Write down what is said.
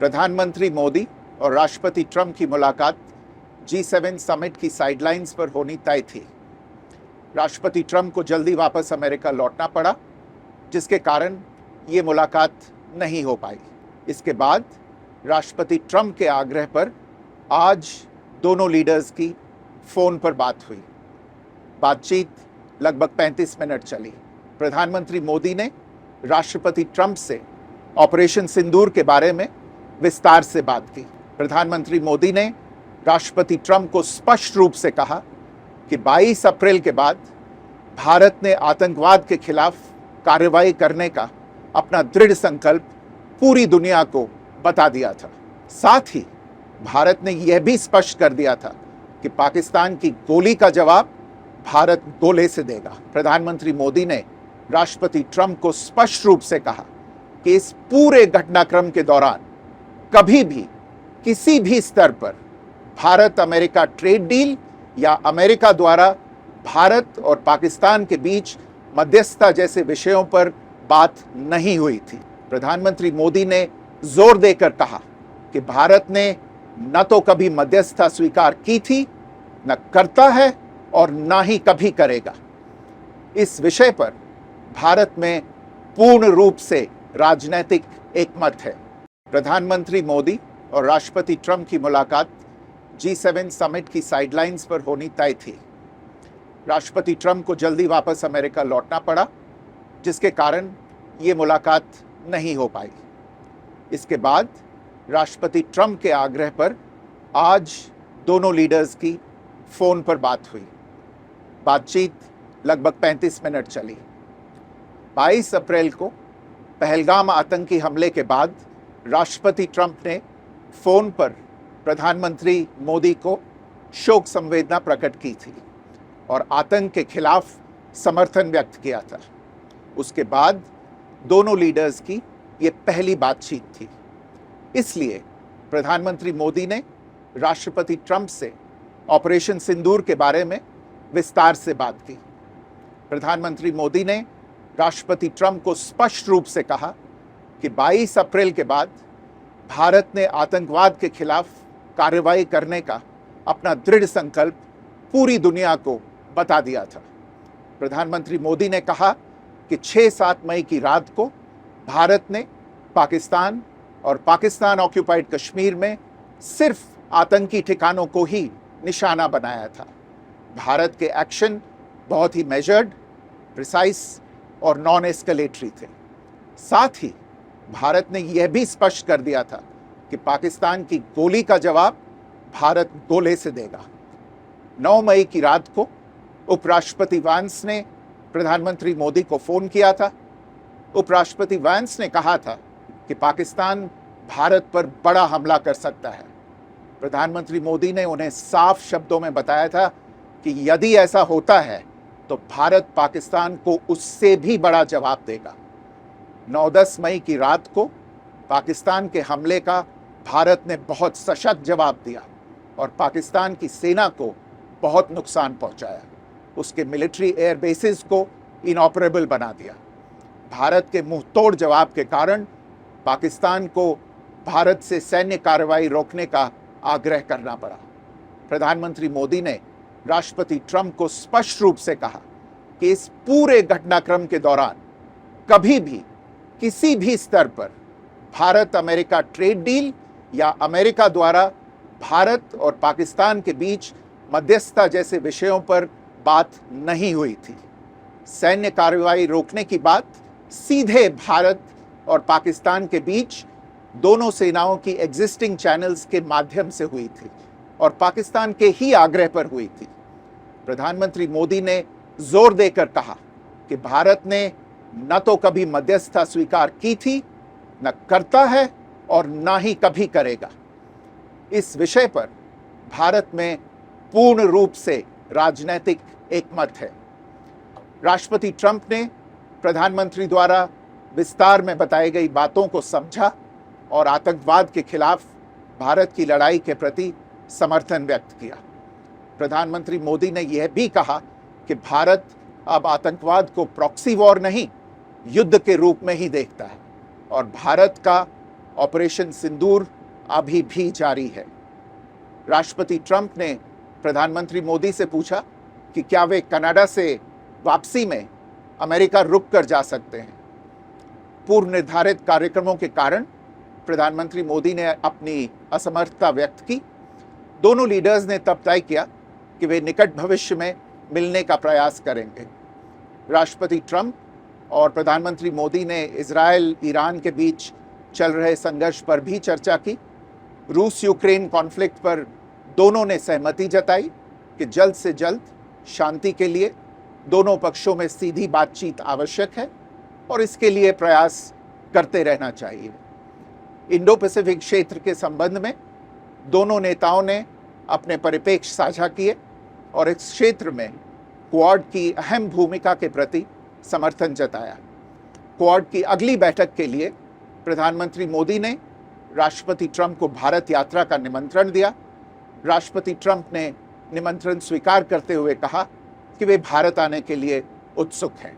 प्रधानमंत्री मोदी और राष्ट्रपति ट्रंप की मुलाकात G7 समिट की साइडलाइंस पर होनी तय थी। राष्ट्रपति ट्रंप को जल्दी वापस अमेरिका लौटना पड़ा, जिसके कारण ये मुलाकात नहीं हो पाई। इसके बाद राष्ट्रपति ट्रंप के आग्रह पर आज दोनों लीडर्स की फ़ोन पर बात हुई। बातचीत लगभग 35 मिनट चली। प्रधानमंत्री मोदी ने राष्ट्रपति ट्रंप से ऑपरेशन सिंदूर के बारे में विस्तार से बात की। प्रधानमंत्री मोदी ने राष्ट्रपति ट्रंप को स्पष्ट रूप से कहा कि 22 अप्रैल के बाद भारत ने आतंकवाद के खिलाफ कार्रवाई करने का अपना दृढ़ संकल्प पूरी दुनिया को बता दिया था। साथ ही भारत ने यह भी स्पष्ट कर दिया था कि पाकिस्तान की गोली का जवाब भारत गोले से देगा। प्रधानमंत्री मोदी ने राष्ट्रपति ट्रंप को स्पष्ट रूप से कहा कि इस पूरे घटनाक्रम के दौरान कभी भी किसी भी स्तर पर भारत अमेरिका ट्रेड डील या अमेरिका द्वारा भारत और पाकिस्तान के बीच मध्यस्थता जैसे विषयों पर बात नहीं हुई थी। प्रधानमंत्री मोदी ने जोर देकर कहा कि भारत ने न तो कभी मध्यस्थता स्वीकार की थी, न करता है और न ही कभी करेगा। इस विषय पर भारत में पूर्ण रूप से राजनीतिक एकमत है। प्रधानमंत्री मोदी और राष्ट्रपति ट्रंप की मुलाकात G7 समिट की साइडलाइंस पर होनी तय थी। राष्ट्रपति ट्रंप को जल्दी वापस अमेरिका लौटना पड़ा, जिसके कारण ये मुलाकात नहीं हो पाई। इसके बाद राष्ट्रपति ट्रंप के आग्रह पर आज दोनों लीडर्स की फ़ोन पर बात हुई। बातचीत लगभग 35 मिनट चली। 22 अप्रैल को पहलगाम आतंकी हमले के बाद राष्ट्रपति ट्रंप ने फ़ोन पर प्रधानमंत्री मोदी को शोक संवेदना प्रकट की थी और आतंक के खिलाफ समर्थन व्यक्त किया था। उसके बाद दोनों लीडर्स की ये पहली बातचीत थी। इसलिए प्रधानमंत्री मोदी ने राष्ट्रपति ट्रंप से ऑपरेशन सिंदूर के बारे में विस्तार से बात की। प्रधानमंत्री मोदी ने राष्ट्रपति ट्रंप को स्पष्ट रूप से कहा कि 22 अप्रैल के बाद भारत ने आतंकवाद के खिलाफ कार्रवाई करने का अपना दृढ़ संकल्प पूरी दुनिया को बता दिया था। प्रधानमंत्री मोदी ने कहा कि 6-7 मई की रात को भारत ने पाकिस्तान और पाकिस्तान ऑक्यूपाइड कश्मीर में सिर्फ आतंकी ठिकानों को ही निशाना बनाया था। भारत के एक्शन बहुत ही मेजर्ड, प्रिसाइस और नॉन एस्केलेटरी थे। साथ ही भारत ने यह भी स्पष्ट कर दिया था कि पाकिस्तान की गोली का जवाब भारत गोले से देगा। 9 मई की रात को उपराष्ट्रपति वैंस ने प्रधानमंत्री मोदी को फ़ोन किया था। उपराष्ट्रपति वैंस ने कहा था कि पाकिस्तान भारत पर बड़ा हमला कर सकता है। प्रधानमंत्री मोदी ने उन्हें साफ शब्दों में बताया था कि यदि ऐसा होता है तो भारत पाकिस्तान को उससे भी बड़ा जवाब देगा। 9-10 मई की रात को पाकिस्तान के हमले का भारत ने बहुत सशक्त जवाब दिया और पाकिस्तान की सेना को बहुत नुकसान पहुंचाया। उसके मिलिट्री एयर बेसिस को इनऑपरेबल बना दिया। भारत के मुंहतोड़ जवाब के कारण पाकिस्तान को भारत से सैन्य कार्रवाई रोकने का आग्रह करना पड़ा। प्रधानमंत्री मोदी ने राष्ट्रपति ट्रंप को स्पष्ट रूप से कहा कि इस पूरे घटनाक्रम के दौरान कभी भी किसी भी स्तर पर भारत अमेरिका ट्रेड डील या अमेरिका द्वारा भारत और पाकिस्तान के बीच मध्यस्थता जैसे विषयों पर बात नहीं हुई थी। सैन्य कार्रवाई रोकने की बात सीधे भारत और पाकिस्तान के बीच दोनों सेनाओं की एग्जिस्टिंग चैनल्स के माध्यम से हुई थी और पाकिस्तान के ही आग्रह पर हुई थी। प्रधानमंत्री मोदी ने जोर देकर कहा कि भारत ने न तो कभी मध्यस्थता स्वीकार की थी, न करता है और न ही कभी करेगा। इस विषय पर भारत में पूर्ण रूप से राजनीतिक एकमत है। राष्ट्रपति ट्रंप ने प्रधानमंत्री द्वारा विस्तार में बताई गई बातों को समझा और आतंकवाद के खिलाफ भारत की लड़ाई के प्रति समर्थन व्यक्त किया। प्रधानमंत्री मोदी ने यह भी कहा कि भारत अब आतंकवाद को प्रॉक्सी वॉर नहीं, युद्ध के रूप में ही देखता है और भारत का ऑपरेशन सिंदूर अभी भी जारी है। राष्ट्रपति ट्रंप ने प्रधानमंत्री मोदी से पूछा कि क्या वे कनाडा से वापसी में अमेरिका रुक कर जा सकते हैं। पूर्व निर्धारित कार्यक्रमों के कारण प्रधानमंत्री मोदी ने अपनी असमर्थता व्यक्त की। दोनों लीडर्स ने तब तय किया कि वे निकट भविष्य में मिलने का प्रयास करेंगे। राष्ट्रपति ट्रंप और प्रधानमंत्री मोदी ने इजरायल ईरान के बीच चल रहे संघर्ष पर भी चर्चा की। रूस यूक्रेन कॉन्फ्लिक्ट पर दोनों ने सहमति जताई कि जल्द से जल्द शांति के लिए दोनों पक्षों में सीधी बातचीत आवश्यक है और इसके लिए प्रयास करते रहना चाहिए। इंडो पैसिफिक क्षेत्र के संबंध में दोनों नेताओं ने अपने परिप्रेक्ष्य साझा किए और इस क्षेत्र में क्वाड की अहम भूमिका के प्रति समर्थन जताया। क्वाड की अगली बैठक के लिए प्रधानमंत्री मोदी ने राष्ट्रपति ट्रंप को भारत यात्रा का निमंत्रण दिया। राष्ट्रपति ट्रंप ने निमंत्रण स्वीकार करते हुए कहा कि वे भारत आने के लिए उत्सुक हैं।